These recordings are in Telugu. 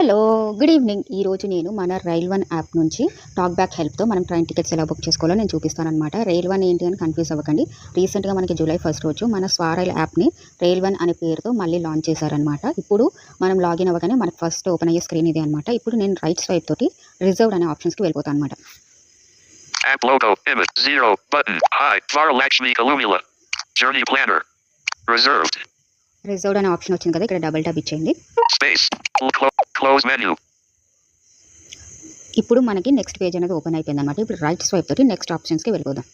Hello good evening. ఈరోజు నేను మన రైల్ వన్ యాప్ నుంచి టాక్ బ్యాక్ హెల్ప్తో మనం ట్రైన్ టికెట్స్ ఎలా బుక్ చేసుకోవాలో నేను చూపిస్తానమాట. రైల్ వన్ ఏంటి అని కన్ఫ్యూజ్ అవ్వకండి. రీసెంట్గా మనకి జూలై 1 రోజు మన స్వారైల్ యాప్ని రైల్ వన్ అనే పేరుతో మళ్ళీ లాంచ్ చేశారనమాట. ఇప్పుడు మనం లాగిన్ అవ్వగానే మనకు ఫస్ట్ ఓపెన్ అయ్యే స్క్రీన్ ఇదే అనమాట. ఇప్పుడు నేను రైట్ స్వైప్ తోటి రిజర్వ్డ్ అనే ఆప్షన్స్కి వెళ్ళిపోతాను అనమాట. App logo, image, 0, button, hi, Varalakshmi Kalumila, journey planner, reserved. Reserved అనే ఆప్షన్ వచ్చింది కదా, ఇక్కడ డబుల్ ట్యాప్ ఇచ్చేయండి. Space, close menu. ఇప్పుడు మనకి నెక్స్ట్ పేజ్ అనేది ఓపెన్ అయిపోయింది అనమాట. ఇప్పుడు రైట్ స్వైప్ తోటి నెక్స్ట్ ఆప్షన్స్కి వెళ్ళిపోదాం.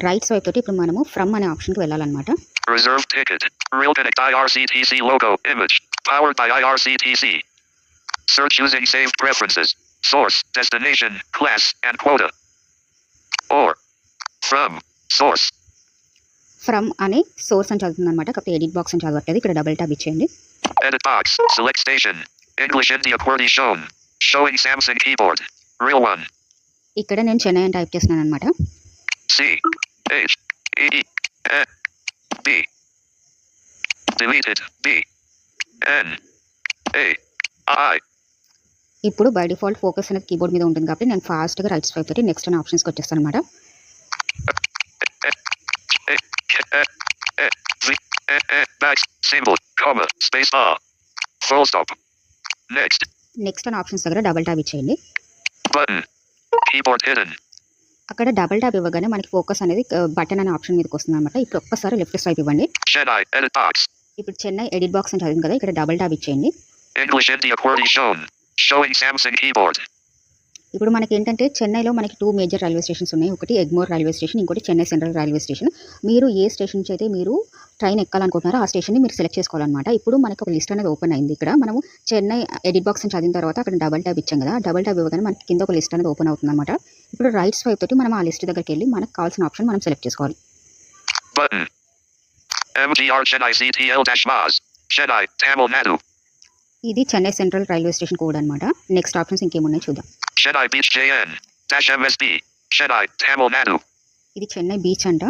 రైట్ స్వైప్ తోటి ఇప్పుడు మనము ఫ్రమ్ అనే ఆప్షన్కి వెళ్ళాలన్నమాట. Reserved ticket, Rail Connect IRCTC logo, image, powered by IRCTC. Search using saved preferences, source, destination, class, and quota. Or, from, source. From అనే సోర్స్ అని చదువుతుంది అనమాట. కాకపోతే ఎడిట్ బాక్స్ అని చదవట్లేదు. ఇక్కడ డబుల్ ట్యాప్ ఇచ్చేయండి. Edit box, select station, English India QWERTY shown, showing Samsung keyboard, Real 1. ఇక్కడ నేను చెన్నై అని టైప్ చేస్తున్నాను అనమాట. C H E N B. Deleted B N A I. ఇప్పుడు బై డిఫాల్ట్ ఫోకస్ అనేది కీబోర్డ్ మీద ఉంటుంది కాబట్టి నేను ఫాస్ట్గా రైట్ స్వైప్ తోటి నెక్స్ట్ అనే ఆప్షన్స్కి వచ్చేస్తాను అనమాట. Back symbol, comma, space bar, full stop. Next అనే ఆప్షన్స్ దగ్గర డబుల్ ట్యాప్ ఇచ్చేయండి. Button, keyboard hidden. అక్కడ డబుల్ ట్యాప్ ఇవ్వగానే మనకి ఫోకస్ అనేది బటన్ అనే ఆప్షన్ మీదకి వస్తుంది అనమాట. ఇప్పుడు ఒక్కసారి లెఫ్ట్ స్వైప్ ఇవ్వండి. Chennai, edit box. ఇప్పుడు చెన్నై ఎడిట్ బాక్స్ అని చదివింది కదా, ఇక్కడ డబుల్ ట్యాప్ ఇచ్చేయండి. English India QWERTY shown, showing Samsung keyboard. ఇప్పుడు మనకి ఏంటంటే చెన్నైలో మనకి 2 మేజర్ రైల్వే స్టేషన్స్ ఉన్నాయి. ఒకటి ఎగ్మోర్ రైల్వే స్టేషన్, ఇంకోటి చెన్నై సెంట్రల్ రైల్వే స్టేషన్. మీరు ఏ స్టేషన్ నుంచి అయితే మీరు ట్రైన్ ఎక్కాలనుకుంటున్నారో ఆ స్టేషన్ని మీరు సెలెక్ట్ చేసుకోవాలన్నమాట. ఇప్పుడు మనకి ఒక లిస్ట్ అనేది ఓపెన్ అయింది. ఇక్కడ మనము చెన్నై ఎడిట్ బాక్స్ అని చదివిన తర్వాత అక్కడ డబుల్ ట్యాప్ ఇచ్చాం కదా, డబుల్ ట్యాప్ ఇవ్వగానే మనకి కింద ఒక లిస్ట్ అనేది ఓపెన్ అవుతుంది అనమాట. ఇప్పుడు రైట్ స్వైప్ తోటి మనం ఆ లిస్ట్ దగ్గరికి వెళ్ళి మనకు కావాల్సిన ఆప్షన్ మనం సెలెక్ట్ చేసుకోవాలి. Button, MGR Chennai CTL-Mas, Chennai, Tamil Nadu. ఇది Chennai central railway station code అనమాట. నెక్స్ట్ ఆప్షన్స్ ఇంకేమున్నాయి చూద్దాం. Chennai Beach JN-MSB, Chennai, Tamil Nadu. ఇది చెన్నై బీచ్ అంట.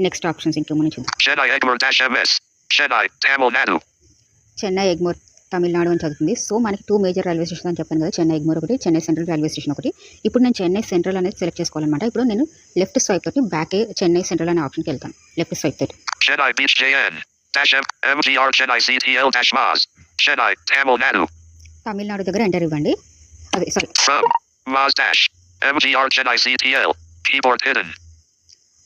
నెక్స్ట్ ఆప్షన్స్ ఇంకేమున్నాయి చూద్దాం. Chennai Egmore-MS, Chennai, Tamil Nadu. Chennai Egmore Tamil Nadu అని చదువుతుంది. సో మనకి 2 మేజర్ రైల్వే స్టేషన్ అని చెప్పాను కదా, చెన్నై ఎగ్మోర్ ఒకటి, చెన్నై సెంట్రల్ రైల్వే స్టేషన్ ఒకటి. ఇప్పుడు నేను చెన్నై సెంట్రల్ అనేది సెలెక్ట్ చేసుకోవాలన్నమాట. ఇప్పుడు నేను లెఫ్ట్ స్వైప్ తోటి బ్యాక్ చెన్నై సెంట్రల్ అనే ఆప్షన్కి వెళ్తాను. లెఫ్ట్ స్వైప్ తోటి Chennai Beach JN-MGR Chennai CTL-Mas, Chennai, Tamil Nadu. Tamil Nadu దగ్గర ఎంటర్ ఇవ్వండి. అదే sorry, From, Mas-MGR Chennai CTL, keyboard hidden.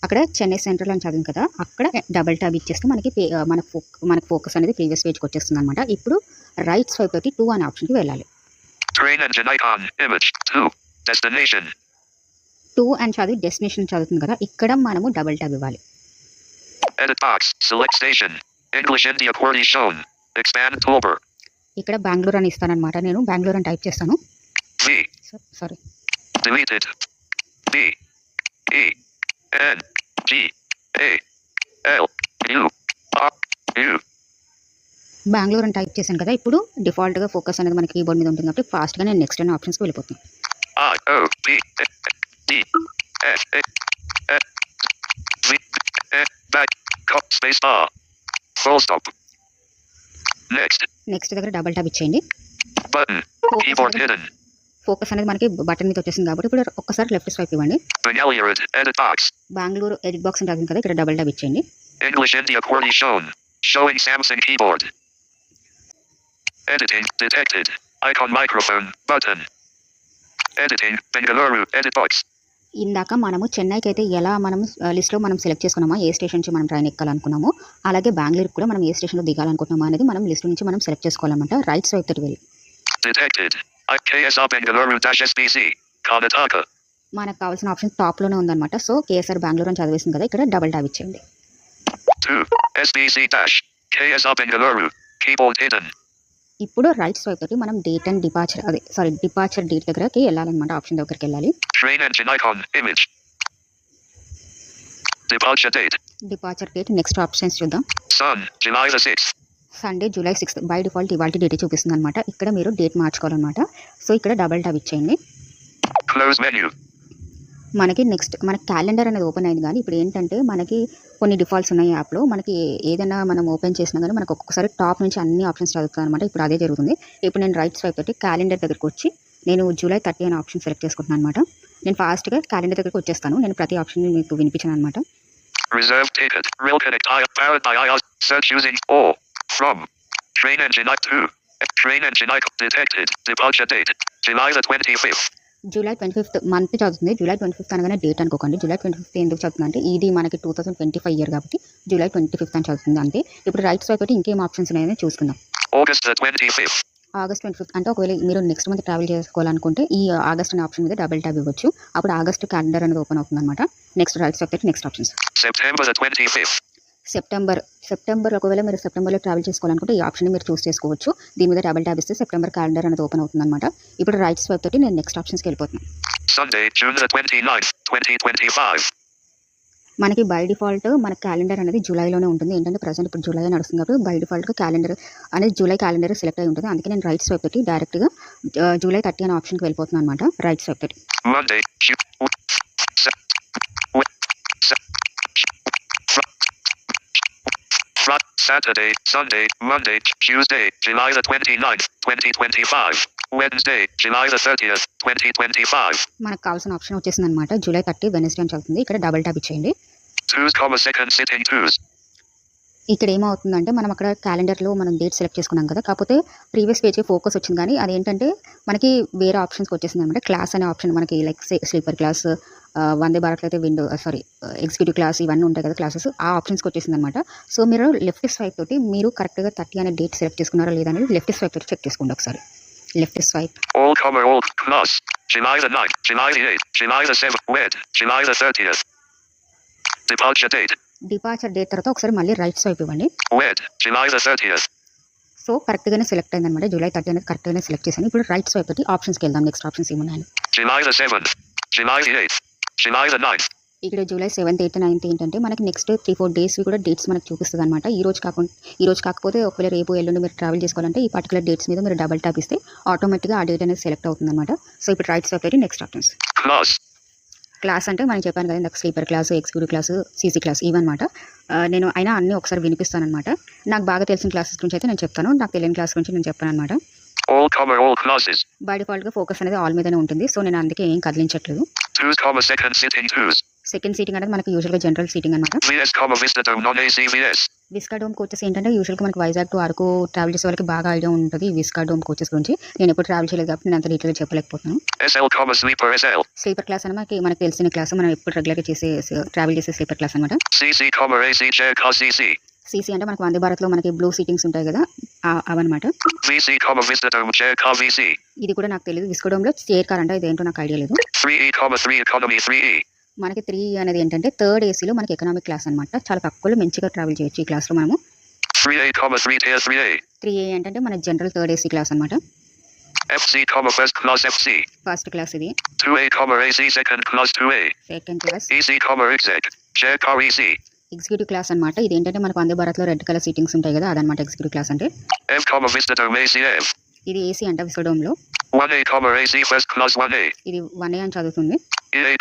అక్కడ చెన్నై సెంట్రల్ అని చదివింది కదా, అక్కడ డబుల్ ట్యాబ్ ఇచ్చేస్తే మనకి మనకు ఫోకస్ అనేది ప్రీవియస్ పేజ్కి వచ్చేస్తుంది అనమాట. ఇప్పుడు రైట్ స్వైప్ తోటి 2 అనే ఆప్షన్కి వెళ్ళాలి. Train engine icon, image, 2, destination. 2 అని చదివి డెస్టినేషన్ చదువుతుంది కదా, ఇక్కడ మనము డబుల్ ట్యాబ్ ఇవ్వాలి. Edit box, select station, English India QWERTY shown, expand toolbar. ఇక్కడ బెంగళూరు అని ఇస్తానమాట. నేను బెంగళూరు అని టైప్ చేస్తాను. V, sorry, deleted, B, E, N, G, A, L, U, R, U. Bengaluru అని టైప్ చేశాను కదా, ఇప్పుడు డిఫాల్ట్గా ఫోకస్ అనేది మన కీబోర్డ్ మీద ఉంటుంది కాబట్టి ఫాస్ట్గా నేను నెక్స్ట్ అనే ఆప్షన్స్కి వెళ్ళిపోతాను. I, O, P, D, F, A, F, V, back, space bar, full stop. Next దగ్గర డబుల్ ట్యాప్ ఇచ్చేయండి. Button, keyboard hidden. ఫోకస్ అనేది మనకి బటన్ మీద వచ్చేసింది కాబట్టి ఇప్పుడు ఒక్కసారి లెఫ్ట్ స్వైప్ ఇవ్వండి. Bengaluru, edit box. Bengaluru edit box అని చదివింది కదా, ఇక్కడ డబుల్ ట్యాప్ ఇచ్చేయండి. English India QWERTY shown, showing Samsung keyboard. Editing, detected, icon microphone, button. Editing, Bengaluru, edit box. ఇందాక మనము చెన్నైకి అయితే ఎలా మనం లిస్ట్లో మనం సెలెక్ట్ చేసుకున్నామో ఏ స్టేషన్ నుంచి మనం ట్రైన్ ఎక్కాలనుకున్నామో, అలాగే బెంగళూరుకి కూడా మనం ఏ స్టేషన్లో దిగాలనుకుంటున్నామో అనేది మనం లిస్ట్ నుంచి మనం సెలెక్ట్ చేసుకోవాలన్నమాట. రైట్ స్వైప్ తోటి వెళ్ళి Detected, KSR Bengaluru-SBC, Karnataka. మనకు కావాల్సిన ఆప్షన్ టాప్లోనే ఉందన్నమాట. సో కేఎస్ఆర్ బెంగళూరు అని చదివేసింది కదా, ఇక్కడ డబుల్ ట్యాప్ ఇచ్చేయండి. 2, SBC-KSR Bengaluru, keyboard hidden. ఇప్పుడు రైట్ స్వైప్ తోటి మనం డేట్ అండ్ డిపార్చర్ డేట్ దగ్గరకి వెళ్ళాలన్నమాట. ఆప్షన్ దగ్గరికి వెళ్ళాలి. Train engine icon, image. Departure date. Departure date next options చూద్దాం. Sun, July the 6th. Sunday July 6th by default ఇవాళ డేట్ చూపిస్తుంది అనమాట. ఇక్కడ మీరు డేట్ మార్చుకోవాలన్నమాట. సో ఇక్కడ డబుల్ ట్యాప్ ఇచ్చేయండి. Close menu. మనకి నెక్స్ట్ మనకి క్యాలెండర్ అనేది ఓపెన్ అయింది కానీ ఇప్పుడు ఏంటంటే మనకి కొన్ని డిఫాల్ట్స్ ఉన్నాయి యాప్లో. మనకి ఏదైనా మనం ఓపెన్ చేసినా కానీ మనకు ఒక్కొక్కసారి టాప్ నుంచి అన్ని ఆప్షన్స్ చదువుతాను అనమాట. ఇప్పుడు అదే జరుగుతుంది. ఇప్పుడు నేను రైట్ స్వైప్ తోటి క్యాలెండర్ దగ్గరికి వచ్చి నేను జూలై 30 అనే ఆప్షన్ సెలెక్ట్ చేసుకుంటున్నాను అనమాట. నేను ఫాస్ట్గా క్యాలెండర్ దగ్గరికి వచ్చేస్తాను. నేను ప్రతి ఆప్షన్ మీకు వినిపించాను అనమాట. Reserved ticket. Rail connect. Powered by IOS. Search using all. From. Train engine 2. Train engine detected. Departure date. July the 25th. July 25th month చదువుతుంది. జూలై 25th అనగానే డేట్ అనుకోకండి. జూలై 25th ఎందుకు చదువుతుంది అంటే ఇది మనకి 2025 ఇయర్ కాబట్టి జూలై 25th అని చదువుతుంది అంతే. ఇప్పుడు రైట్ స్వైప్ తోటి ఇంకేం ఆప్షన్స్ ఉన్నాయని చూసుకుందాం. August the 25th. August 25th అంటే ఒకవేళ మీరు నెక్స్ట్ మంత్ ట్రావెల్ చేసుకోవాలనుకుంటే ఈ ఆగస్ట్ అనే ఆప్షన్ మీద డబుల్ ట్యాప్ ఇవ్వచ్చు. అప్పుడు ఆగస్ట్ క్యాలెండర్ అనేది ఓపెన్ అవుతుంది అనమాట. నెక్స్ట్ రైట్ స్వైప్ తోటి next options. September the 25th. September ఒకవేళ మీరు సెప్టెంబర్లో ట్రావెల్ చేసుకోవాలనుకుంటే ఈ ఆప్షన్ మీరు చూస్ చేసుకోవచ్చు. దీని మీద డబుల్ ట్యాప్ ఇస్తే సెప్టెంబర్ క్యాలెండర్ అనేది ఓపెన్ అవుతుంది అనమాట. ఇప్పుడు రైట్ స్వైప్ తోటి నేను నెక్స్ట్ ఆప్షన్స్కి వెళ్ళిపోతున్నాను. Sunday, June the 29th, 2025. మనకి బై డిఫాల్ట్ మన క్యాలెండర్ అనేది జూలైలోనే ఉంటుంది. ఏంటంటే ప్రజెంట్ ఇప్పుడు జూలై నడుస్తుంది కాబట్టి బై డిఫాల్ట్గా క్యాలెండర్ అనేది జూలై క్యాలెండర్ సెలెక్ట్ అయి ఉంటుంది. అందుకే నేను రైట్ స్వైప్ తోటి డైరెక్ట్గా జూలై 30 అనే ఆప్షన్కి వెళ్ళిపోతున్నాను అనమాట. రైట్ స్వైప్ తోటి Monday, Saturday, Sunday, Monday, Tuesday, July the 29th, 2025. Wednesday, July the 30th, 2025. మనకు కావాల్సిన ఆప్షన్ వచ్చేసింది అనమాట. జూలై 30 వెనస్డే అని చదువుతుంది. ఇక్కడ డబుల్ ట్యాప్ ఇచ్చేయండి. 2, sitting 2s. ఇక్కడ ఏమవుతుందంటే మనం అక్కడ క్యాలెండర్లో మనం డేట్ సెలెక్ట్ చేసుకున్నాం కదా. కాకపోతే ప్రీవియస్ పేజ్కి ఫోకస్ వచ్చింది కానీ అదేంటంటే మనకి వేరే ఆప్షన్స్కి వచ్చేసింది అనమాట. క్లాస్ అనే ఆప్షన్ మనకి లైక్ స్లీపర్ క్లాస్, వందే భారత్లో అయితే ఎగ్జిక్యూటివ్ క్లాస్ ఇవన్నీ ఉంటాయి కదా క్లాసెస్. ఆ ఆప్షన్స్కి వచ్చేసింది అనమాట. సో మీరు లెఫ్ట్ స్వైప్ తోటి మీరు కరెక్ట్గా 30 అనే డేట్ సెలెక్ట్ చేసుకున్నారా లేదా అనేది లెఫ్ట్ స్వైప్ తోటి చెక్ చేసుకోండి ఒకసారి. Left swipe. All plus. July the 9th, July the 8th, July the 7th, Wed, July the 30th. Departure date. Departure date తర్వాత ఒకసారి మళ్ళీ రైట్ స్వైప్ ఇవ్వండి. Wed, July the 30th. So కరెక్ట్గానే సెలెక్ట్ అయిందనమాట. జూలై 30 అనేది కరెక్ట్గానే సెలెక్ట్ చేశాను. ఇప్పుడు రైట్ స్వైప్ తోటి ఆప్షన్స్కి వెళ్దాం. నెక్స్ట్ ఆప్షన్స్ ఏమున్నాయని. July the 7th, July the 8th, July the 9th. ఇక్కడ జూలై 7th, 8th, 9th ఏంటంటే మనకి నెక్స్ట్ 3-4 డేస్వి కూడా డేట్స్ మనకు చూపిస్తుంది అనమాట. ఈ రోజు కాకపోతే ఒకవేళ రేపు ఎల్లుండి మీరు ట్రావెల్ చేసుకోవాలంటే ఈ పర్టికులర్ డేట్స్ మీద మీరు డబల్ ట్యాప్ ఇస్తే ఆటోమేటిక్గా ఆ డేట్ అనేది సెలెక్ట్ అవుతుంది అనమాట. సో ఇప్పుడు రైట్ స్వైప్ తోటి నెక్స్ట్ ఆప్షన్స్. క్లాస్ అంటే మనం చెప్పాను కదా ఇందాక sleeper class, executive class, CC class ఇవన్నమాట. నేను అయినా అన్నీ ఒకసారి వినిపిస్తాను అనమాట. నాకు బాగా తెలిసిన క్లాసెస్ గురించి అయితే నేను చెప్తాను. నాకు తెలియని క్లాస్ గురించి నేను చెప్పాను అనమాట. All classes. బై డిఫాల్ట్గా ఫోకస్ అనేది ఆల్ మీదనే ఉంటుంది. సో నేను అందుకే ఏం కదిలించట్లేదు. 2, sitting 2s. సెకండ్ సీటింగ్ అనేది మనకి యూజువల్గా జనరల్ సీటింగ్ అనమాట. VS, Vistadome, non-ACVS. విస్కాడోమ్ కోచెస్ ఏంటంటే యూజువల్గా మనకి వైజాగ్ టు అరకు ట్రావెల్ చేసే వాళ్ళకి బాగా ఐడియా ఉంటుంది ఈ విస్కాడోమ్ కోచెస్ గురించి. నేను ఎప్పుడు ట్రావెల్ చేయలేదు కాబట్టి నేను అంత డీటెయిల్గా చెప్పలేకపోతున్నాను. SL, sleeper SL. Sleeper class అని మనకి తెలిసిన క్లాస్, మనం ఎప్పుడు రెగ్యులర్గా ట్రావెల్ చేసే స్లీపర్ క్లాస్ అనమాట. CC, AC, chair, CC. CC అంటే మనకి వందే భారత్లో మనకి బ్లూ సీటింగ్స్ ఉంటాయి కదా అవన్నమాట. VC, Vistadome, chair, VC. ఇది కూడా నాకు తెలియదు. విస్కాడోమ్లో చైర్ కార్ అంటే ఇదేంటో నాకు ఐడియా లేదు. 3E, 3 economy 3E. మనకి 3 అనేది ఏంటంటే థర్డ్ ఏసీలో మనకి ఎకనామిక్ క్లాస్ అనమాట. చాలా తక్కువలో మంచిగా ట్రావెల్ చేయొచ్చు ఈ క్లాస్లో మనము. 3A, 3 tier 3A. 3A ఏంటంటే మన జనరల్ థర్డ్ ఏసీ క్లాస్ అనమాట. FC, first class FC. First class ఇది. 2A, AC, second class 2A. Second class. EC, exec. chair car EC. Executive class అనమాట. ఇది ఏంటంటే మనకు వందే భారత్లో రెడ్ కలర్ సీటింగ్స్ ఉంటాయి కదా అదనమాట ఎగ్జిక్యూటివ్ క్లాస్ అంటే. M, Vistadome ACF. ఇది ఏసీ అంట విస్కాడోమ్లో. 1A, AC, first class 1A. ఇది 1A అని చదువుతుంది. EA,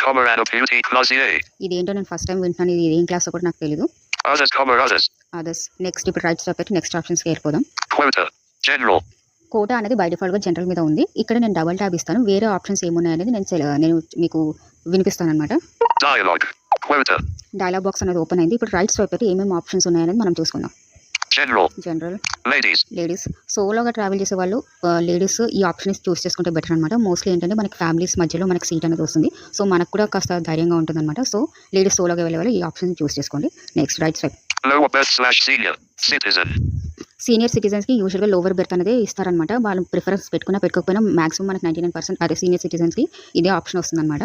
beauty class EA. ఇది ఏంటో నేను ఫస్ట్ టైం వింటున్నాను. ఇది ఏం క్లాస్ కూడా నాకు తెలియదు. Others. నెక్స్ట్ ఇప్పుడు రైట్ స్వైప్ పెట్టి నెక్స్ట్ ఆప్షన్స్కి వెళ్ళిపోదాం. Quota, general. కోటా అనేది బై డిఫాల్ట్గా జనరల్ మీద ఉంది. ఇక్కడ నేను డబల్ ట్యాబ్ ఇస్తాను. వేరే ఆప్షన్స్ ఏమున్నాయనేది నేను మీకు వినిపిస్తాను అనమాట. డైలాగ్ బాక్స్ అనేది ఓపెన్ అయింది. ఇప్పుడు రైట్ స్వైప్ పెట్టి ఏమేమి ఆప్షన్స్ ఉన్నాయనేది మనం చూసుకుందాం. General, ladies. సోలోగా ట్రావెల్ చేసే వాళ్ళు లేడీస్ ఈ ఆప్షన్ చూస్ చేసుకుంటే బెటర్ అనమాట. మోస్ట్లీ ఏంటంటే మనకి ఫ్యామిలీస్ మధ్యలో మనకి సీట్ అనేది వస్తుంది. సో మనకు కూడా కాస్త ధైర్యంగా ఉంటుంది అనమాట. సో లేడీస్ సోలోగా వెళ్ళే వాళ్ళు ఈ ఆప్షన్ చూస్ చేసుకోండి. Next right swipe. సీనియర్ సిటిజన్స్కి యూజువల్గా లోవర్ బెర్త్ అనేది ఇస్తారనమాట. వాళ్ళు ప్రిఫరెన్స్ పెట్టుకోకపోయినా మాక్సిమం మనకి 99% అదే సీనియర్ సిటిజన్స్కి ఇదే ఆప్షన్ వస్తుంది అనమాట.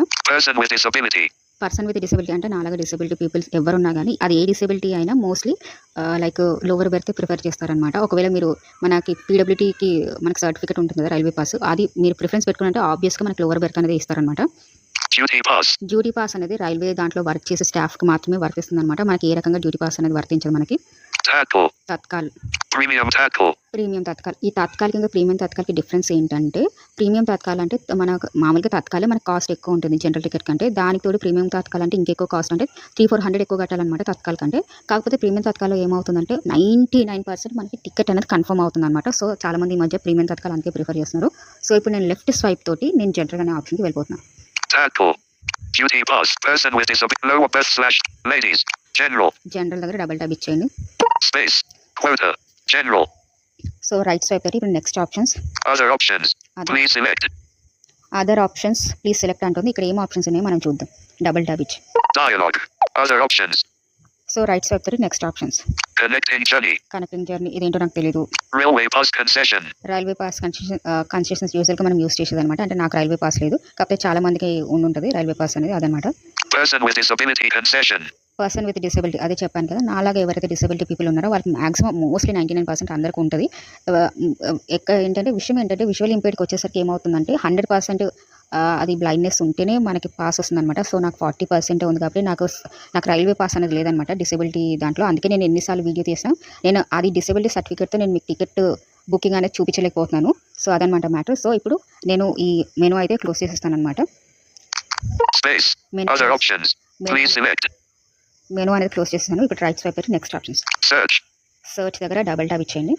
పర్సన్ విత్ డిసబిలిటీ అంటే నాలాగా డిసబిలిటీ పీపుల్స్ ఎవరున్నా కానీ అది ఏ డిసబిలిటీ అయినా mostly like lower berth prefer చేస్తారనమాట. ఒకవేళ మీరు మనకి పీడబ్ల్యూటీకి మనకి సర్టిఫికేట్ ఉంటుంది కదా రైల్వే పాస్, అది మీరు ప్రిఫరెన్స్ పెట్టుకుంటే ఆబ్వియస్గా మనకి లోవర్ బెర్త్ అనేది ఇస్తారనమాట. డ్యూటీ పాస్ అనేది రైల్వే దాంట్లో వర్క్ చేసే స్టాఫ్కి మాత్రమే వర్తిస్తుంది అనమాట. మనకి ఏ రకంగా డ్యూటీ పాస్ అనేది వర్తించదు మనకి. Tatkal. Tatkal, Premium Tatkal. Premium Tatkal. ఈ తత్కాల్కి ఇంకా ప్రీమియం తత్కాల్కి డిఫరెన్స్ ఏంటంటే ప్రీమియం తత్కాల్ అంటే మనకు మామూలుగా తత్కాలే మనకు కాస్ట్ ఎక్కువ ఉంటుంది జనరల్ టికెట్ కంటే. దానికి తోడు ప్రీమియం తత్కాల్ అంటే ఇంకెక్కువ కాస్ట్, అంటే 300-400 ఎక్కువ కట్టాలన్నమాట తత్కాల్ కంటే. కాకపోతే ప్రీమియం తత్కాల్లో ఏమవుతుందంటే 99% మనకి టికెట్ అనేది కన్ఫర్మ్ అవుతుంది అనమాట. సో చాలామంది ఈ మధ్య ప్రీమియం తత్కాల్ అందుకే ప్రిఫర్ చేస్తున్నారు. సో ఇప్పుడు నేను లెఫ్ట్ స్వైప్ తోటి నేను జనరల్ అనే ఆప్షన్కి వెళ్ళిపోతున్నాను. Tatkal. Duty Pass. Person with disability. Lower berth / ladies. General. General దగ్గర డబల్ ట్యాప్ ఇచ్చేయండి. Space. Quota. General. So right swipe తోటి ఇప్పుడు next options, Other options. Please select. Other options please select అంటుంది. ఇక్కడ ఏం ఆప్షన్స్ ఉన్నాయో మనం చూద్దాం. డబల్ ట్యాప్ ఇచ్చి Dialogue. Other options. So right swipe తోటి next options. Connecting journey. Connecting journey, ఇదేంటో నాకు తెలియదు. Railway bus concession. Railway pass concessions యూజువల్గా మనం యూస్ చేసేది అనమాట. అంటే నాకు రైల్వే పాస్ లేదు, కాకపోతే చాలా మందికి ఉంటుంది రైల్వే పాస్ అనేది, అదనమాట. Person with disability concession. Person with disability, అదే చెప్పాను కదా, నాలాగా ఎవరైతే డిసబిలిటీ పీపుల్ ఉన్నారో వాళ్ళకి మాక్సిమం మోస్ట్లీ 99% అందరికీ ఉంటుంది. విషయం ఏంటంటే విజువల్ ఇంపేర్డ్కి వచ్చేసరికి ఏమవుతుందంటే 100% అది బ్లైండ్నెస్ ఉంటేనే మనకి పాస్ వస్తుందన్నమాట. సో నాకు 40% ఉంది కాబట్టి నాకు రైల్వే పాస్ అనేది లేదనమాట డిసబిలిటీ దాంట్లో. అందుకే నేను ఎన్నిసార్లు వీడియో తీసాను, నేను అది డిసబిలిటీ సర్టిఫికేట్తో నేను మీకు టికెట్ బుకింగ్ అనేది చూపించలేకపోతున్నాను. సో అదనమాట మ్యాటర్. సో ఇప్పుడు నేను ఈ మెనూ అయితే క్లోజ్ చేసేస్తాను అనమాట. Space. Other options. Please select. Menu అనేది క్లోజ్ చేసేసాను. ఇప్పుడు రైట్ స్వైప్ అయితే నెక్స్ట్ ఆప్షన్స్. Search. సర్చ్ దగ్గర డబల్ ట్యాప్ ఇచ్చేయండి.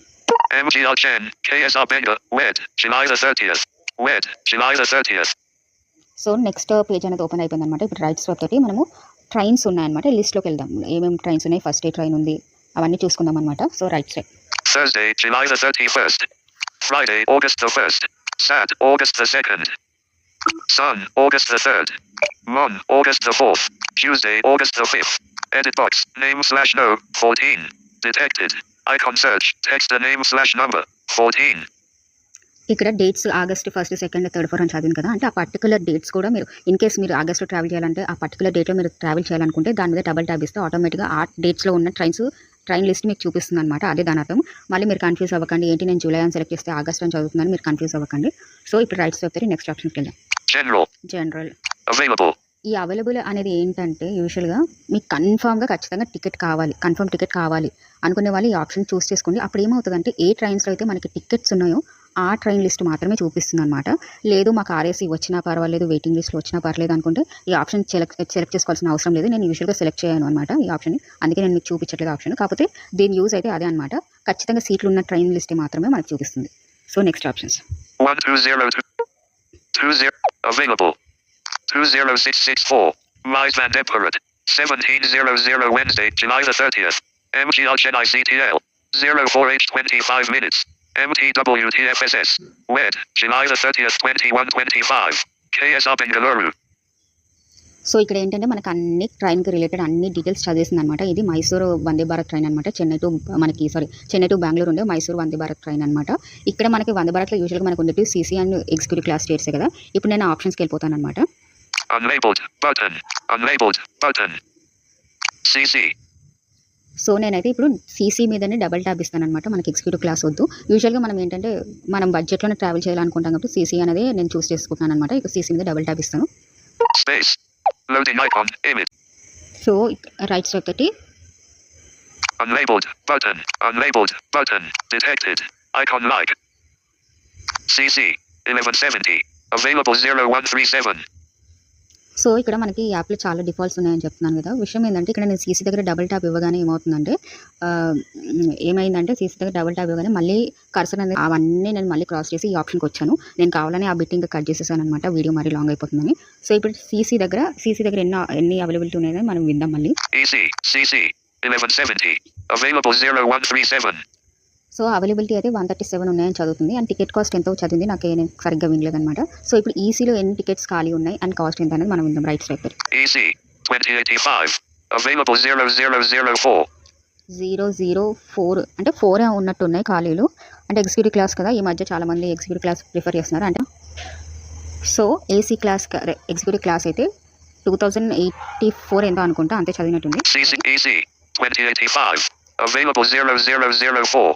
MGL Chen. KSR Benga. Wed. July the 30th. Wed. July the 30th. So next page అనేది ఓపెన్ అయిపోయింది అనమాట. ఇప్పుడు రైట్ స్వైప్ తోటి మనము ట్రైన్స్ ఉన్నాయన్నమాట, లిస్ట్లోకి వెళ్దాం. ఏమేమి ట్రైన్స్ ఉన్నాయి, ఫస్ట్ డే ట్రైన్ ఉంది, అవన్నీ చూసుకుందాం అనమాట. So right swipe. Thursday, July the 31st. Friday, August the 1st. Sat, August the 2nd. Sun, August the 3rd. Mon, August the 4th. Tuesday, August the 5th. Edit box, name / no, 14. Detected. Icon search, text the name / number, 14. ఇక్కడ డేట్స్ ఆగస్ట్ 1, 2, 3, 4 అని చదివింది కదా, అంటే ఆ పర్టికులర్ డేట్స్ కూడా మీరు ఇన్ కేస్ మీరు ఆగస్ట్లో ట్రావెల్ చేయాలంటే ఆ పర్టికులర్ డేట్లో మీరు ట్రావెల్ చేయాలనుకుంటే దాని మీద డబల్ ట్యాప్ ఇస్తే ఆటోమేటిక్గా ఆ డేట్స్లో ఉన్న ట్రైన్ లిస్ట్ మీకు చూపిస్తుంది అనమాట. అదే దాని అర్థం. మళ్ళీ మీరు కన్ఫ్యూజ్ అవ్వకండి, ఏంటి నేను జూలై అని సెలెక్ట్ చేస్తే ఆగస్ట్ అని చదువుతున్నాను, మీరు కన్ఫ్యూజ్ అవ్వకండి. సో ఇప్పుడు రైట్ స్వైప్ తోటి నెక్స్ట్ ఆప్షన్కి వెళ్దాం. జనరల్. Available. ఈ అవైలబుల్ అనేది ఏంటంటే యూజువల్గా మీకు ఖచ్చితంగా టికెట్ కావాలి, కన్ఫర్మ్ టికెట్ కావాలి అనుకునే వాళ్ళు ఈ ఆప్షన్ చూస్ చేసుకోండి. అప్పుడు ఏమవుతుందంటే ఏ ట్రైన్స్లో అయితే మనకి టికెట్స్ ఉన్నాయో ఆ ట్రైన్ లిస్ట్ మాత్రమే చూపిస్తుంది అనమాట. లేదు మాకు ఆర్ఏసీ వచ్చినా పర్వాలేదు, వెయిటింగ్ లిస్ట్లో వచ్చినా పర్లేదు అనుకుంటే ఈ ఆప్షన్ సెలెక్ట్ చేసుకోవాల్సిన అవసరం లేదు. నేను యూజువల్గా సెలెక్ట్ చేయను అనమాట ఈ ఆప్షన్, అందుకే నేను మీకు చూపించట్లేదు ఆప్షన్. కాకపోతే దీని యూజ్ అయితే అదే అనమాట, ఖచ్చితంగా సీట్లు ఉన్న ట్రైన్ లిస్ట్ మాత్రమే మనకు చూపిస్తుంది. So next options. 120220 available. 20664. Mise Van Deperet. 1700 Wednesday, July the 30th. MGL Chennai CTL. 04H25 minutes. MTWTFSS. Wed. July the 30th, 2125. KSR Bengaluru. So ఇక్కడ ఏంటంటే మనకు అన్ని ట్రైన్కి రిలేటెడ్ అన్ని డీటెయిల్స్ చదివేసింది అనమాట. ఇది మైసూరు వందే భారత్ ట్రైన్ అనమాట. చెన్నై టు బెంగళూరు ఉండే మైసూరు వందే భారత్ ట్రైన్ అనమాట. ఇక్కడ మనకి వందే భారత్లో యూజువల్గా మనకు ఉండేవి సీసీ అండ్ ఎగ్జిక్యూటివ్ క్లాస్ స్టేట్సే కదా. ఇప్పుడు నేను ఆప్షన్స్కి వెళ్ళిపోతాను అనమాట. Unlabeled button. Unlabeled button. CC. So నేనైతే ఇప్పుడు సీసీ మీదనే డబల్ ట్యాప్ ఇస్తాను అనమాట. మనకి ఎగ్జిక్యూటివ్ క్లాస్ వద్దు. యూజువల్గా మనం ఏంటంటే మనం బడ్జెట్లోనే ట్రావెల్ చేయాలనుకుంటాం కాబట్టి సీసీ అనేది నేను చూస్ చేసుకుంటున్నాను అనమాట. ఇక సీసీ మీద డబల్ ట్యాప్ ఇస్తాను. Space. Loading icon. Image. So right swipe తోటి Unlabeled button. Unlabeled button. Detected. Icon like. CC. 1170. Available 0137. So ఇక్కడ మనకి ఈ యాప్లో చాలా డిఫాల్ట్స్ ఉన్నాయని చెప్తున్నాను కదా. విషయం ఏంటంటే ఇక్కడ నేను సీసీ దగ్గర డబల్ ట్యాప్ ఇవ్వగానే ఏమైందంటే సీసీ దగ్గర డబల్ ట్యాప్ ఇవ్వగానే మళ్ళీ కర్సర్ అనేది అవన్నీ నేను మళ్ళీ క్రాస్ చేసి ఈ ఆప్షన్కి వచ్చాను. నేను కావాలని ఆ బిట్ ఇంకా కట్ చేసేసాను అనమాట, వీడియో మరీ లాంగ్ అయిపోతుందని. సో ఇప్పుడు సీసీ దగ్గర ఎన్ని అవైలబిలిటీ ఉన్నాయని మనం విందాం మళ్ళీ. CC 1170. Available 0137. సో అవైలబిలిటీ అయితే 137 ఉన్నాయని చదువుతుంది. అండ్ టికెట్ కాస్ట్ ఎంతో చదివింది, నాకు నేను సరిగ్గా వినలేదన్నమాట. సో ఇప్పుడు ఈసీలో ఎన్ని టికెట్స్ ఖాళీ ఉన్నాయి అండ్ కాస్ట్ ఎంత అనేది మనం విందాం. Right swipe. EC 2085. Available 0004. 004 అంటే 4 ఉన్నట్టు ఉన్నాయి ఖాళీలు. అంటే ఎగ్జిక్యూటివ్ క్లాస్ కదా, ఈ మధ్య చాలా మంది ఎగ్జిక్యూటివ్ క్లాస్ ప్రిఫర్ చేస్తున్నారు అంటే. So AC class executive class అయితే 2084 ఎంతో అనుకుంటా, అంతే చదివినట్టుంది. EC 2085. Available 0004.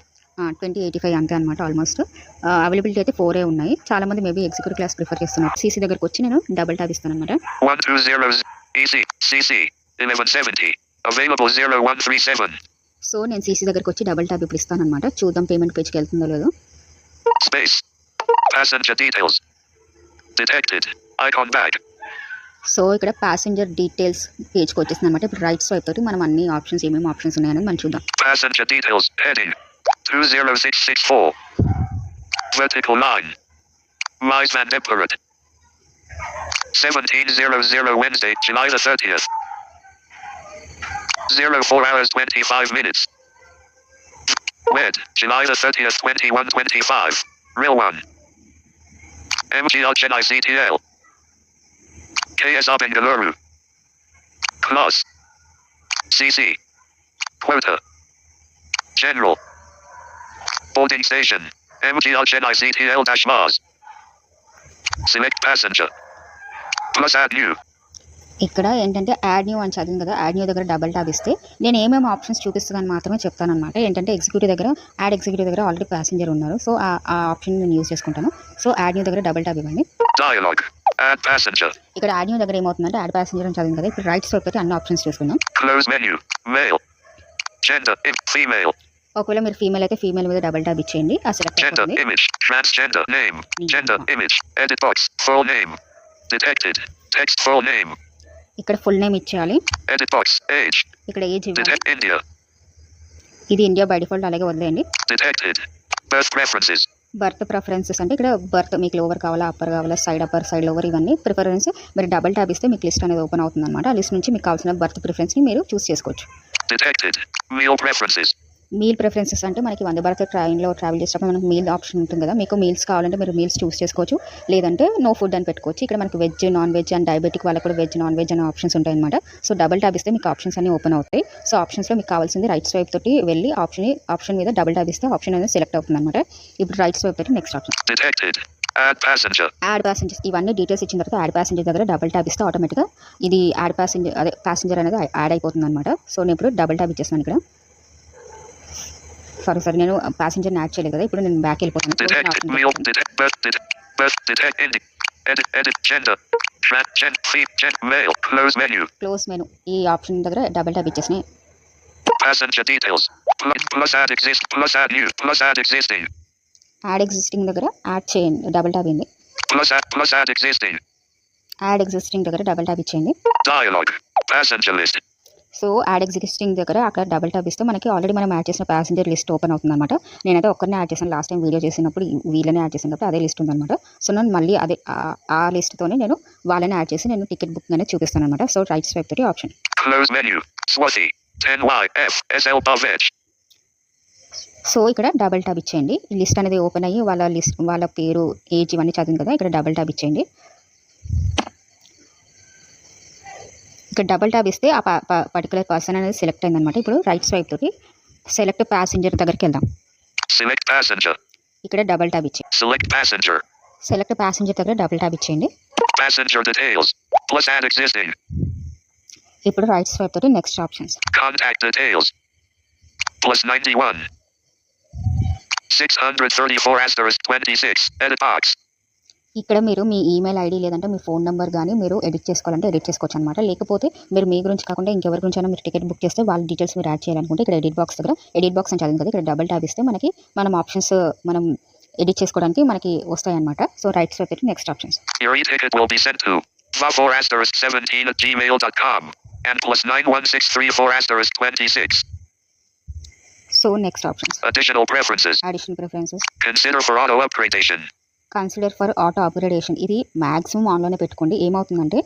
2085 అంతే అనమాట ఆల్మోస్ట్. అవైలబిలిటీ అయితే 4 ఉన్నాయి. చాలా మంది మేబీ ఎగ్జిక్యూటివ్ క్లాస్ ప్రిఫర్ చేస్తున్నారు. సీసీ దగ్గరకు వచ్చి నేను డబల్ ట్యాప్ ఇస్తాను అనమాట. 120 EC CC 1170. Available 0137. సో నేను సీసీ దగ్గరికి వచ్చి డబుల్ ట్యాప్ ఇప్పుడు ఇస్తాను అనమాట. చూద్దాం పేమెంట్ పేజ్కి వెళ్తుందో లేదో. Space. Passenger details. Detected. Icon back. So ఇక్కడ ప్యాసింజర్ డీటెయిల్స్ పేజ్కి వచ్చేసింది అనమాట. ఇప్పుడు రైట్ స్వైప్ తోటి మనం అన్ని ఆప్షన్స్ ఏమేమి ఆప్షన్స్ ఉన్నాయని మనం చూద్దాం. Passenger details. Heading. 20664. Vertical line. Rise Van Emperor. 1700 Wednesday, July the 30th. 04 hours 25 minutes. Wed, July the 30th, 2125. Real 1. MGL Chennai CTL. KSR Bengaluru. Class. CC. Quota. General. Boarding station. MGL Chennai CTL-Mars. Select passenger. Plus add new. ఇక్కడ ఏంటంటే యాడ్ న్యూ అని చదివింది కదా, యాడ్ న్యూ దగ్గర డబల్ ట్యాప్ ఇస్తే నేను ఏమేమి ఆప్షన్స్ చూపిస్తానని మాత్రమే చెప్తాను అనమాట. ఏంటంటే ఎగ్జిక్యూటివ్ దగ్గర యాడ్ ఎగ్జిక్యూటివ్ దగ్గర ఆల్రెడీ ప్యాసింజర్ ఉన్నారు. సో ఆ ఆప్షన్ నేను యూజ్ చేసుకుంటాను. సో యాడ్ న్యూ దగ్గర డబల్ ట్యాప్ ఇవ్వండి. Dialogue. Add passenger. ఇక్కడ యాడ్ న్యూ దగ్గర ఏమవుతుందంటే యాడ్ ప్యాసింజర్ అని చదివింది కదా, ఇప్పుడు రైట్ స్వైప్ తోటి అన్ని ఆప్షన్స్ చూసుకుందాం. Close menu. Male. Gender. Female. ఒకవేళ మీరు ఫీమేల్ అయితే ఫీమేల్ మీద డబల్ ట్యాప్ ఇచ్చేయండి, ఆ సెలెక్ట్ Gender. అయిపోతుంది. Image. Transgender. Name. Gender. Image. Edit box. Full name. Detected. Text full name. ఇక్కడ ఫుల్ నేమ్ ఇచ్చేయాలి. Edit box. Age. ఇక్కడ ఏజ్ ఇవ్వాలి. Detect India. ఇది ఇండియా బై డిఫాల్ట్, అలాగే వదిలేయండి. Detected. Birth preferences. Birth preferences అంటే ఇక్కడ బర్త్ మీకు లోవర్ కావాలా, అప్పర్ కావాలా, సైడ్ అప్పర్, సైడ్ లోవర్, ఇవన్నీ ప్రిఫరెన్స్. మీరు డబల్ ట్యాప్ ఇస్తే మీకు లిస్ట్ అనేది ఓపెన్ అవుతుంది అనమాట. ఆ లిస్ట్ నుంచి మీకు కావాల్సిన బర్త్ ప్రిఫరెన్స్ని మీరు చూస్ చేసుకోవచ్చు. Detected. Meal preferences. Meal preferences అంటే మనకి వందే భారత్ ట్రైన్లో ట్రావెల్ చేసేటప్పుడు మనకు మీల్ ఆప్షన్ ఉంటుంది కదా, మీకు మీల్స్ కావాలంటే మీరు మీల్స్ చూస్ చేసుకోవచ్చు, లేదంటే నో ఫుడ్ అని పెట్టుకోవచ్చు. ఇక్కడ మనకి veg, non veg and diabetic వాళ్ళకి కూడా వెజ్, నాన్ వెజ్ అనే ఆప్షన్స్ ఉంటాయి అనమాట. సో డబల్ ట్యాప్ ఇస్తే మీకు ఆప్షన్స్ అన్ని ఓపెన్ అవుతాయి. సో ఆప్షన్స్లో మీకు కావాల్సింది రైట్ స్వైప్ తోటి వెళ్ళి ఆప్షన్ మీద డబల్ ట్యాప్ ఇస్తే ఆప్షన్ అనేది సెలెక్ట్ అవుతుంది అనమాట. ఇప్పుడు రైట్ స్వైప్ తోటి next option Detected. Add passenger. Add passengers. ఇవన్నీ డీటెయిల్స్ ఇచ్చిన తర్వాత యాడ్ ప్యాసింజర్ దగ్గర డబల్ ట్యాప్ ఇస్తే ఆటోమేటిక్గా ఇది యాడ్ ప్యాసింజర్ అనేది యాడ్ అయిపోతుంది అనమాట. సో నేను ఇప్పుడు డబల్ ట్యాప్ ఇచ్చేస్తాను ఇక్కడ. సారీ నేను ప్యాసింజర్ని యాడ్ చేయలేదు కదా, ఇప్పుడు నేను బ్యాక్ వెళ్ళిపోతాను. Detected. Meal. Detect. Birth. Detect. Ending. Edit. Gender. Male. Close menu. Close menu ఈ ఆప్షన్ దగ్గర డబల్ ట్యాప్ ఇచ్చేసి Passenger details. Plus add exist. Plus add new. Plus add existing. Add existing దగ్గర యాడ్ చేయండి, డబల్ ట్యాప్ అయింది. Plus add existing. Add existing దగ్గర డబల్ ట్యాప్ ఇచ్చేయండి. Dialogue. Passenger list. So add existing దగ్గర అక్కడ డబల్ ట్యాప్ ఇస్తే మనకి ఆల్రెడీ మనం యాడ్ చేసిన ప్యాసింజర్ లిస్ట్ ఓపెన్ అవుతుంది అనమాట. నేనైతే ఒక్కరిని యాడ్ చేశాను, లాస్ట్ టైం వీడియో చేసినప్పుడు వీళ్ళని యాడ్ చేసినప్పుడు అదే లిస్ట్ ఉందన్నమాట. సో నేను మళ్ళీ అదే ఆ లిస్ట్తోనే నేను వాళ్ళని యాడ్ చేసి నేను టికెట్ బుక్ అనేది చూపిస్తాను అనమాట. సో రైట్ స్వైప్ తోటి option Close menu. Swathi. 10YF. SL Bavech. So ఇక్కడ డబల్ ట్యాప్ ఇచ్చేయండి. లిస్ట్ అనేది ఓపెన్ అయ్యి వాళ్ళ పేరు, ఏజ్ ఇవన్నీ చదివింది కదా, ఇక్కడ డబల్ ట్యాప్ ఇచ్చేయండి. ఇక్కడ డబల్ ట్యాప్ ఇస్తే ఆ పర్టికులర్ పర్సన్ అనేది సెలెక్ట్ అయిందనమాట. ఇప్పుడు రైట్ స్వైప్ తోటి సెలెక్ట్ ప్యాసింజర్ దగ్గరికి వెళ్దాం. Select passenger. ఇక్కడ డబల్ ట్యాప్ ఇచ్చేయండి. Select passenger. సెలెక్ట్ ప్యాసింజర్ దగ్గర డబల్ ట్యాప్ ఇచ్చేయండి. Passenger details. Plus add existing. ఇప్పుడు రైట్ స్వైప్ తోటి next options. Contact details. Plus 91. 634*26. Edit box. ఇక్కడ మీరు మీ ఈమెయిల్ ఐడి లేదంటే మీ ఫోన్ నెంబర్ కానీ మీరు ఎడిట్ చేసుకోవాలంటే ఎడిట్ చేసుకోవచ్చు అనమాట. లేకపోతే మీరు మీ గురించి కాకుండా ఇంకెవరి గురించి అయినా మీరు టికెట్ బుక్ చేస్తే వాళ్ళ డీటెయిల్స్ మీరు యాడ్ చేయాలనుకుంటే ఇక్కడ ఎడిట్ బాక్స్ దగ్గర ఎడిట్ బాక్స్ అని చదివింది కదా, ఇక్కడ డబల్ ట్యాప్ ఇస్తే మనకి మనం ఆప్షన్స్ మనం ఎడిట్ చేసుకోవడానికి మనకి వస్తాయి అనమాట. సో రైట్ స్వైప్ తోటి next options. Your e-ticket will be sent to va4*17@gmail.com and plus 91634*26. So next options. Additional preferences. Additional preferences. Consider for auto upgradation. Consider for auto upgradation. ఇది మ్యాక్సిమం ఆన్లోనే పెట్టుకోండి. ఏమవుతుందంటే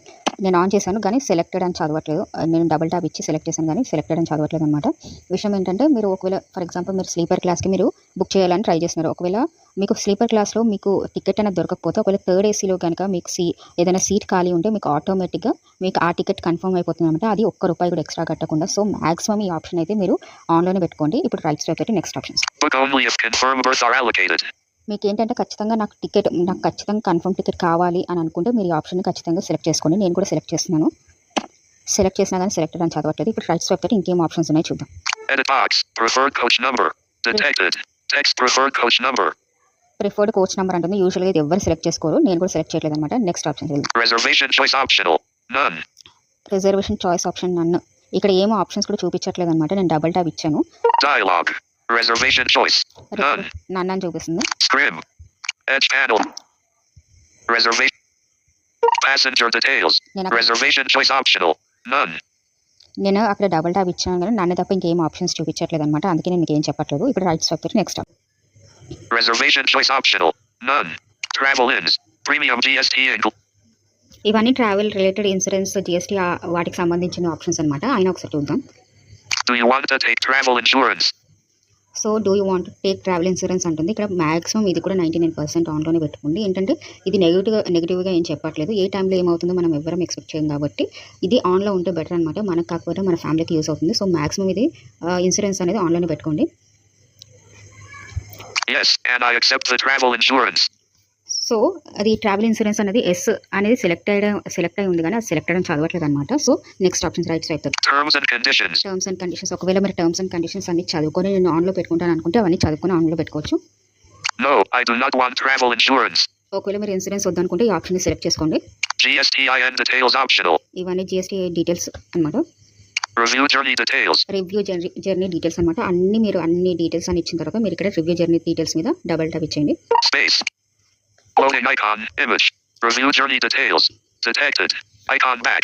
నేను ఆన్ చేశాను కానీ సెలెక్టెడ్ అని చదవట్లేదు. నేను డబల్ ట్యాప్ ఇచ్చి సెలెక్ట్ చేశాను కానీ సెలెక్టెడ్ అని చదవట్లేదు అనమాట. విషయం ఏంటంటే మీరు ఒకవేళ ఫర్ ఎగ్జాంపుల్ మీరు స్లీపర్ క్లాస్కి మీరు బుక్ చేయాలని ట్రై చేస్తున్నారు. ఒకవేళ మీకు స్లీపర్ క్లాస్లో మీకు టికెట్ అనేది దొరకకపోతే ఒకవేళ థర్డ్ ఏసీలో కనుక మీకు ఏదైనా సీట్ ఖాళీ ఉంటే మీకు ఆటోమేటిక్గా మీకు ఆ టికెట్ కన్ఫర్మ్ అయిపోతుంది అనమాట. అది ₹1 కూడా ఎక్స్ట్రా కట్టకుండా. సో మ్యాక్సిమం ఈ ఆప్షన్ అయితే మీరు ఆన్లోనే పెట్టుకోండి. ఇప్పుడు రైట్ స్వైప్ అయితే next options. Book only if confirmed berths are allocated. మీకు ఏంటంటే ఖచ్చితంగా నాకు ఖచ్చితంగా కన్ఫర్మ్ టికెట్ కావాలి అని అనుకుంటే మీరు ఈ ఆప్షన్ ఖచ్చితంగా సెలెక్ట్ చేసుకోండి. నేను కూడా సెలెక్ట్ చేస్తున్నాను. సెలెక్ట్ చేసినా కానీ సెలెక్టెడ్ అని చదవట్లేదు. ఇప్పుడు రైట్ స్వైప్ తోటి ఇంకేం ఆప్షన్స్ ఉన్నాయో చూద్దాం. Edit box. Preferred coach number. Detected. Text preferred coach number. Preferred coach number అంటుంది. యూజువల్గా ఇది ఎవరు సెలెక్ట్ చేసుకోరు, నేను కూడా సెలెక్ట్ చేయలేదు అనమాట. Next option Reservation choice optional. None. Reservation choice option నన్ను. ఇక్కడ ఏమో ఆప్షన్స్ కూడా చూపించట్లేదు అనమాట. నేను డబుల్ ట్యాప్ ఇచ్చాను. Dialog. Reservation choice. None. నన్ను అని చూపిస్తుంది. Scrim. Edge panel. Reservation. Passenger details. Reservation choice optional. None. నేను అక్కడ డబుల్ ట్యాప్ ఇచ్చాను కానీ నన్ను తప్ప ఇంకేం ఆప్షన్స్ చూపించట్లేదు అనమాట. అందుకే నేను మీకు ఏం చెప్పట్లేదు. ఇప్పుడు రైట్ స్వైప్ తోటి next. Reservation choice optional. None. Travel ins. Premium GST include. ఇవన్నీ ట్రావెల్ రిలేటెడ్ ఇన్సూరెన్స్ జిఎస్టీ వాటికి సంబంధించిన ఆప్షన్స్ అనమాట. అయినా ఒకసారి చూద్దాం. Do you want to take travel insurance? So do you want take travel insurance అంటుంది. ఇక్కడ మ్యాక్సిమం ఇది కూడా 99% ఆన్లోనే పెట్టుకోండి. ఏంటంటే ఇది నెగిటివ్గా ఏం చెప్పట్లేదు. ఏ టైంలో ఏమవుతుందో మనం ఎవరం ఎక్స్పెక్ట్ చేయం కాబట్టి ఇది ఆన్లో ఉంటే బెటర్ అనమాట. మనకు కాకపోతే మన ఫ్యామిలీకి యూస్ అవుతుంది. సో మ్యాక్సిమం ఇది ఇన్సూరెన్స్ అనేది ఆన్లోనే పెట్టుకోండి. Yes, and I accept the travel insurance. So అది ట్రావెల్ ఇన్సూరెన్స్ అనేది ఎస్ అనేది సెలెక్ట్ అయి ఉంది కానీ అది సెలెక్ట్ అయ్యడం చదవట్లేదు అనమాట. So next option right swipe. Terms and conditions. Terms and conditions. ఒకవేళ మీరు టర్మ్స్ అండ్ కండిషన్స్ అన్ని చదువుకొని నేను ఆన్లో పెట్టుకుంటాను అనుకుంటే అవన్నీ చదువుకొని ఆన్లో పెట్టుకోవచ్చు. No, I do not want travel insurance. ఒకవేళ మీరు ఇన్సూరెన్స్ వద్దనుకుంటే ఈ ఆప్షన్ సెలెక్ట్ చేసుకోండి. GSTIN details optional. ఇవన్నీ జిఎస్టీ డీటెయిల్స్ అనమాట. Review journey details. Review journey details అనమాట. అన్ని డీటెయిల్స్ అని ఇచ్చిన తర్వాత మీరు ఇక్కడ రివ్యూ జర్నీ డీటెయిల్స్ మీద డబుల్ ట్యాప్ ఇచ్చేయండి. Space. Loading icon, image. Review journey details. Detected. Icon back.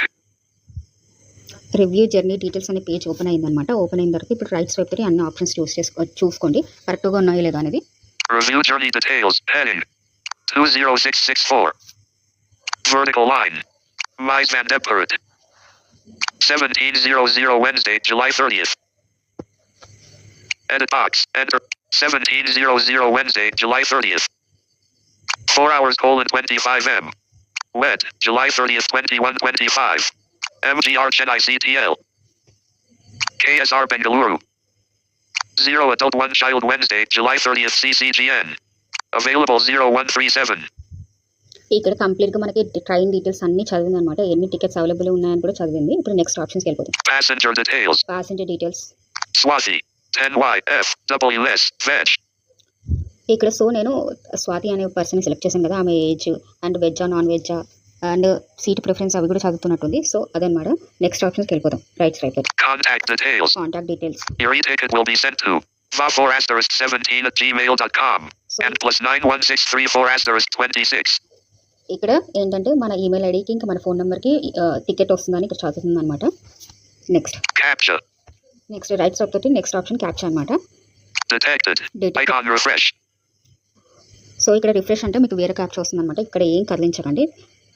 Review journey details అనే పేజ్ ఓపెన్ అయిందనమాట. ఓపెన్ అయిన తర్వాత ఇప్పుడు రైట్ స్వైప్ తోటి అన్ని ఆప్షన్స్ చూసుకోండి కరెక్ట్గా ఉన్నాయో లేదా అనేది. Review journey details. Heading 20664. Vertical line. Mise van Depert. 1700 Wednesday, July 30th. Edit box. Enter. 1700 Wednesday, July 30th. 4 hours, 25 M. Wed, July 30th, 2125. MGR Chennai CTL. KSR Bengaluru. 0 adult 1 child Wednesday, July 30th CCGN. Available 0137. ఇక్కడ కంప్లీట్గా మనకి ట్రైన్ డీటెయిల్స్ అన్ని చదివింది అనమాట. ఎన్ని టికెట్స్ అవైలబుల్ ఉన్నాయని కూడా చదివింది. ఇప్పుడు నెక్స్ట్ ఆప్షన్స్కి వెళ్ళిపోతాం. Passenger details. Passenger details. Swati. 10YF. WS. Veg. ఇక్కడ సో నేను స్వాతి అనే పర్సన్ సెలెక్ట్ చేశాను కదా. ఆమె ఏజ్ అండ్ వెజ్జా నాన్ వెజ్జా అండ్ సీట్ ప్రిఫరెన్స్ అవి కూడా చదువుతున్నట్టుంది. సో అదనమాట. నెక్స్ట్ ఆప్షన్స్కి వెళ్ళిపోతాం. Right swipe. Contact details. Contact details. Your e-ticket will be sent to va4*17@gmail.com and +91634*26. ఇక్కడ ఏంటంటే మన ఈమెయిల్ ఐడికి ఇంకా మన ఫోన్ నెంబర్కి టికెట్ వస్తుందని ఇక్కడ చదువుతుంది అనమాట. నెక్స్ట్ రైట్ స్వైప్ తోటి నెక్స్ట్ ఆప్షన్ క్యాప్చర్ అనమాట. Detected. Icon refresh. సో ఇక్కడ రిఫ్రెష్ అంటే మీకు వేరే క్యాప్చర్ వస్తుంది అనమాట. ఇక్కడ ఏం కదిలించకండి.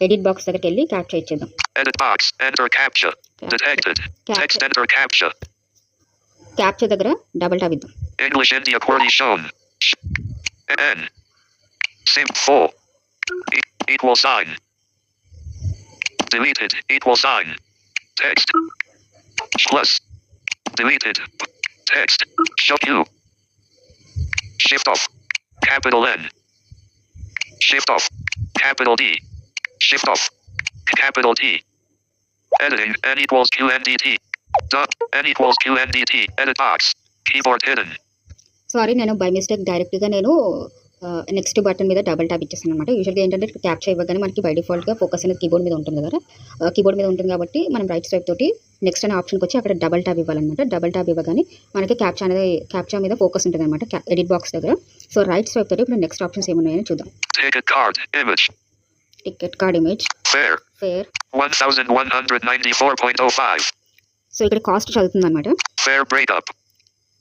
ఎడిట్ బాక్స్ దగ్గరికి వెళ్ళి క్యాప్చర్ ఇచ్చేద్దాం. Edit box. Enter captcha. Detected. Text enter captcha. Capture దగ్గర డబుల్ ట్యాప్ ఇద్దాం. English India QWERTY shown. N. Sim full. Equal sign. Deleted. Equal sign. Text. Plus. Deleted. Text. Show you. Shift off. Capital N. Shift off. Capital D. Shift off. Capital T. Editing. N equals QNDT. N equals QNDT. Edit box. Keyboard hidden. Sorry, నేను బై మిస్టేక్ డైరెక్ట్గా నేను నెక్స్ట్ బటన్ మీద డబుల్ ట్యాప్ ఇచ్చేసాను అనమాట. యూజువల్గా ఏంటంటే క్యాప్చర్ ఇవ్వగానే మనకి బై డిఫాల్ట్గా ఫోకస్ అనేది కీబోర్డ్ మీద ఉంటుంది కదా. కీబోర్డ్ మీద ఉంటుంది కాబట్టి మనం రైట్ స్వైప్ తోటి నెక్స్ట్ అనే ఆప్షన్కి వచ్చి అక్కడ డబుల్ ట్యాప్ ఇవ్వాలన్నమాట. డబుల్ ట్యాప్ ఇవ్వగానే మనకి క్యాప్చర్ మీద ఫోకస్ ఉంటుంది అనమాట ఎడిట్ బాక్స్ దగ్గర. సో రైట్ స్వైప్ తోటి ఇప్పుడు నెక్స్ట్ ఆప్షన్స్ ఏమున్నాయని చూద్దాం. Ticket card image. Ticket card image. Fare. 1194.05. So ఇక్కడ కాస్ట్ చదువుతుంది అనమాట. Fare breakup.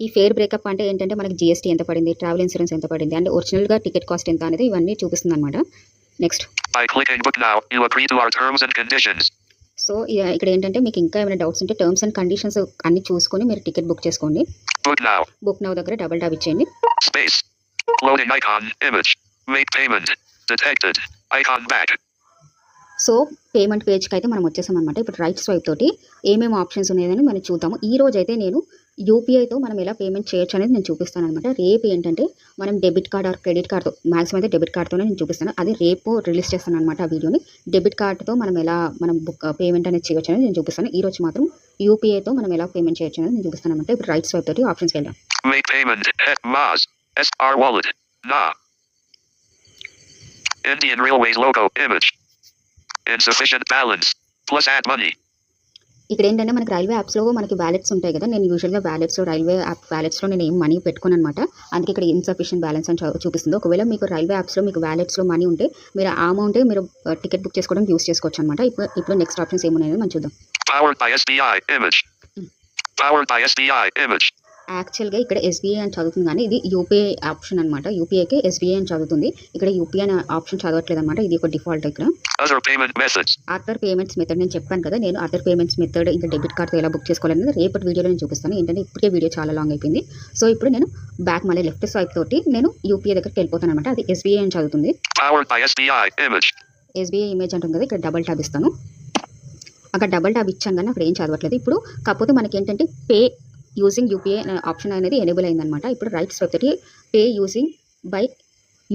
ఈ ఫేర్ బ్రేకప్ అంటే ఏంటంటే మనకి జిఎస్టీ ఎంత పడింది, ట్రావెల్ ఇన్సూరెన్స్ ఎంత పడింది అండ్ ఒరిజినల్గా టికెట్ కాస్ట్ ఎంత అనేది ఇవన్నీ చూపిస్తుంది అనమాట. Next By clicking book now, you agree to our terms and conditions. So ఇక్కడ ఏంటంటే మీకు ఇంకా ఏమైనా డౌట్స్ ఉంటే టర్మ్స్ అండ్ కండిషన్స్ అన్ని చూసుకొని మీరు టికెట్ బుక్ చేసుకోండి. బుక్ నౌ దగ్గర డబుల్ ట్యాప్ ఇచ్చేయండి. Space. Loading icon image. Make payment. Detected. Icon back. So payment పేజ్కి అయితే మనం వచ్చేసాం అనమాట. ఇప్పుడు రైట్ స్వైప్ తోటి ఏమేమి ఆప్షన్స్ ఉన్నాయని మనం చూద్దాము. ఈ రోజు అయితే నేను యూపీఐతో మనం ఎలా పేమెంట్ చేయొచ్చు అనేది నేను చూపిస్తాను అనమాట. రేపు ఏంటంటే మనం డెబిట్ కార్డ్ ఆర్ క్రెడిట్ కార్డ్తో, మాక్సిమం అయితే డెబిట్ కార్డ్తోనే నేను చూపిస్తాను. అది రేపు రిలీజ్ చేస్తాను అనమాట ఆ వీడియోని. డెబిట్ కార్డ్తో మనం ఎలా బుక్ పేమెంట్ అనేది చేయొచ్చు అనేది నేను చూపిస్తాను. ఈ రోజు మాత్రం యూపీఐతో మనం ఎలా పేమెంట్ చేయొచ్చు అనేది నేను చూపిస్తాను అనమాట. ఇప్పుడు రైట్ స్వైప్ తోటి ఆప్షన్స్కి వెళ్దాం. Make payment at Maz. SR Wallet. Na. Indian Railways logo image. Insufficient balance. Plus add money. ఇక్కడ ఏంటంటే మనకి రైల్వే యాప్స్లో మనకి వ్యాలెట్స్ ఉంటాయి కదా. నేను యూజువల్గా రైల్వే యాప్ వ్యాలెట్స్లో నేను ఏం మనీ పెట్టుకోను అనమాట. అందుకే ఇక్కడ ఇన్సఫిషియెంట్ బ్యాలెన్స్ అని చూపిస్తుంది. ఒకవేళ మీకు రైల్వే యాప్స్లో మీకు వ్యాలెట్స్లో మనీ ఉంటే మీరు ఆ అమౌంటే మీరు టికెట్ బుక్ చేసుకోవడానికి యూస్ చేసుకోవచ్చు అనమాట. ఇప్పుడు నెక్స్ట్ ఆప్షన్స్ ఏమున్నాయో మనం చూద్దాం. Powered by SBI image. Powered by SBI image. యాక్చువల్గా ఇక్కడ ఎస్బీఐ అని చదువుతుంది కానీ ఇది యూపీఐ ఆప్షన్ అనమాట. యూపీఐకి ఎస్బీఐ అని చదువుతుంది. ఇక్కడ యూపీఐ అనే ఆప్షన్ చదవట్లేదు అనమాట. ఇది ఒక డిఫాల్ట్. ఇక్కడ Other payment methods. Other payments method నేను చెప్పాను కదా. నేను అదర్ పేమెంట్స్ మెథడ్ ఇంకా డెబిట్ కార్డ్తో ఎలా బుక్ చేసుకోవాలనేది రేపటి వీడియోలో నేను చూపిస్తాను. ఏంటంటే ఇప్పటికే వీడియో చాలా లాంగ్ అయిపోయింది. సో ఇప్పుడు నేను బ్యాక్ మళ్ళీ లెఫ్ట్ స్వైప్ తోటి నేను యూపీఐ దగ్గరికి వెళ్ళిపోతాను అనమాట. అది ఎస్బీఐ అని చదువుతుంది. Powered by SBI image. SBI image అంటుంది కదా. ఇక్కడ డబల్ ట్యాబ్ ఇస్తాను. అక్కడ డబల్ ట్యాబ్ ఇచ్చాను కానీ అక్కడ ఏం చదవట్లేదు. ఇప్పుడు కాకపోతే మనకి ఏంటంటే పే యూజింగ్ యూపీఐ అనే ఆప్షన్ అనేది ఎనేబుల్ అయిందనమాట. ఇప్పుడు రైట్ స్వైప్ తోటి పే యూజింగ్ బై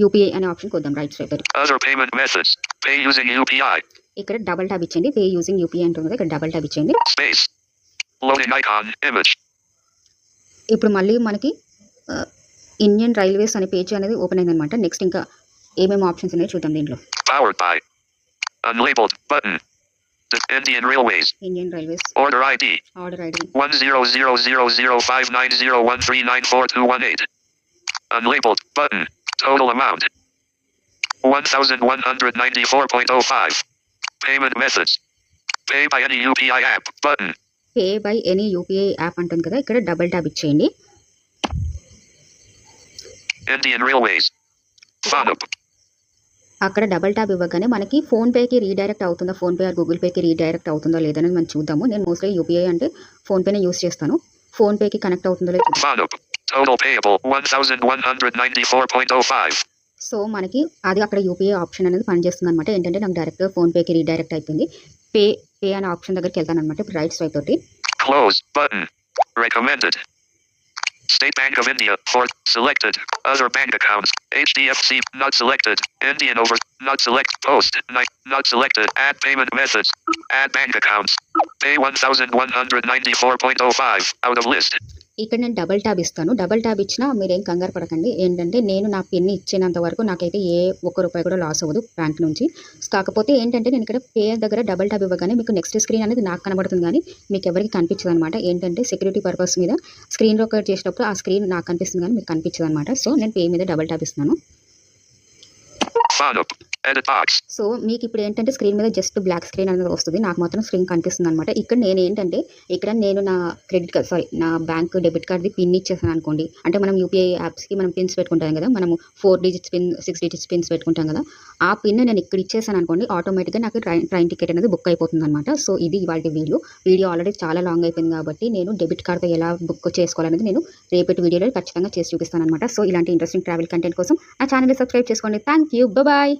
యూపీఐ అనే ఆప్షన్కి వద్దాం. రైట్ స్వైప్ తోటి Other payment methods. Pay using UPI. ఇక్కడ డబల్ ట్యాబ్ ఇచ్చేయండి. పే యూజింగ్ యూపీఐ అంటుంది కదా. ఇక్కడ డబల్ ట్యాబ్ ఇచ్చేయండి. Space. Loading icon image. ఇప్పుడు మళ్ళీ మనకి ఇండియన్ రైల్వేస్ అనే పేజ్ అనేది ఓపెన్ అయిందనమాట. నెక్స్ట్ ఇంకా ఏమేమి ఆప్షన్స్ ఉన్నాయో చూద్దాం దీంట్లో. Powered by. Unlabeled button. The Indian Railways. Indian railways Order ID. Order ID 100005901394218. Unlabeled button. Total amount 1194.05. Payment methods. Pay by any UPI app button. Pay by any UPI app అంటుంది కదా. ఇక్కడ డబల్ ట్యాబ్ ఇచ్చేయండి. Indian Railways. FONUP. అక్కడ డబల్ ట్యాబ్ ఇవ్వగానే మనకి ఫోన్పేకి రీడైరెక్ట్ అవుతుందా, ఫోన్పే ఆర్ గూగుల్ పేకి రీడైరెక్ట్ అవుతుందో లేదని మనం చూద్దాము. నేను మోస్ట్లీ యూపీఐ అంటే ఫోన్పేనే యూస్ చేస్తాను. ఫోన్పేకి కనెక్ట్ అవుతుందో లేదో. FONUP. Total payable 1194.05. సో మనకి అది అక్కడ యూపీఐ ఆప్షన్ అనేది పనిచేస్తుంది అనమాట. ఏంటంటే నాకు డైరెక్ట్ ఫోన్పేకి రీడైరెక్ట్ అయిపోయింది. పే అనే ఆప్షన్ దగ్గరికి వెళ్తాను అనమాట. ఇప్పుడు రైట్ స్వైప్ తోటి Close button. Recommended. State Bank of India for selected. Other bank accounts. HDFC not selected. Indian over not select. Post not selected. Add payment methods. Add bank accounts. Pay 1194.05 out of list. ఇక్కడ నేను డబల్ ట్యాబ్ ఇస్తాను. డబల్ ట్యాబ్ ఇచ్చినా మీరేం కంగారు పడకండి. ఏంటంటే నేను నా పిన్ ఇచ్చినంత వరకు నాకైతే ఏ ఒక్క రూపాయి కూడా లాస్ అవ్వదు బ్యాంక్ నుంచి. కాకపోతే ఏంటంటే నేను ఇక్కడ పే దగ్గర డబల్ ట్యాబ్ ఇవ్వగానే మీకు నెక్స్ట్ స్క్రీన్ అనేది నాకు కనబడుతుంది కానీ మీకు ఎవరికి కనిపించదు అనమాట. ఏంటంటే సెక్యూరిటీ పర్పస్ మీద స్క్రీన్ రికార్డ్ చేసేటప్పుడు ఆ స్క్రీన్ నాకు కనిపిస్తుంది కానీ మీకు కనిపించదు అనమాట. సో నేను పే మీద డబల్ ట్యాబ్ ఇస్తున్నాను. FONUP. Edit box. సో మీకు ఇప్పుడు ఏంటంటే స్క్రీన్ మీద జస్ట్ బ్లాక్ స్క్రీన్ అనేది వస్తుంది. నాకు మాత్రం స్క్రీన్ కనిపిస్తుంది అనమాట. ఇక్కడ నేను ఏంటంటే ఇక్కడ నేను నా క్రెడిట్ కార్డ్ నా బ్యాంక్ డెబిట్ కార్డ్ది పిన్ ఇచ్చేసాను అనుకోండి. అంటే మనం యూపీఐ యాప్స్కి మనం పిన్స్ పెట్టుకుంటాం కదా. మనము 4 డిజిట్స్ పిన్ 6 డిజిట్స్ పిన్స్ పెట్టుకుంటాం కదా. ఆ పిన్ నేను ఇక్కడ ఇచ్చేసాను అనుకోండి, ఆటోమేటిక్గా నాకు ట్రైన్ టికెట్ అనేది బుక్ అయిపోతుంది అనమాట. సో ఇది ఇవాళ వీడియో ఆల్రెడీ చాలా లాంగ్ అయిపోయింది కాబట్టి నేను డెబిట్ కార్డ్తో ఎలా బుక్ చేసుకోవాలనేది నేను రేపటి వీడియోలో ఖచ్చితంగా చేసి చూపిస్తాను అనమాట. సో ఇలాంటి ఇంట్రెస్టింగ్ ట్రావెల్ కంటెంట్ కోసం ఆ ఛానల్ని సబ్స్క్రైబ్ చేసుకోండి. Thank you. బాయ్.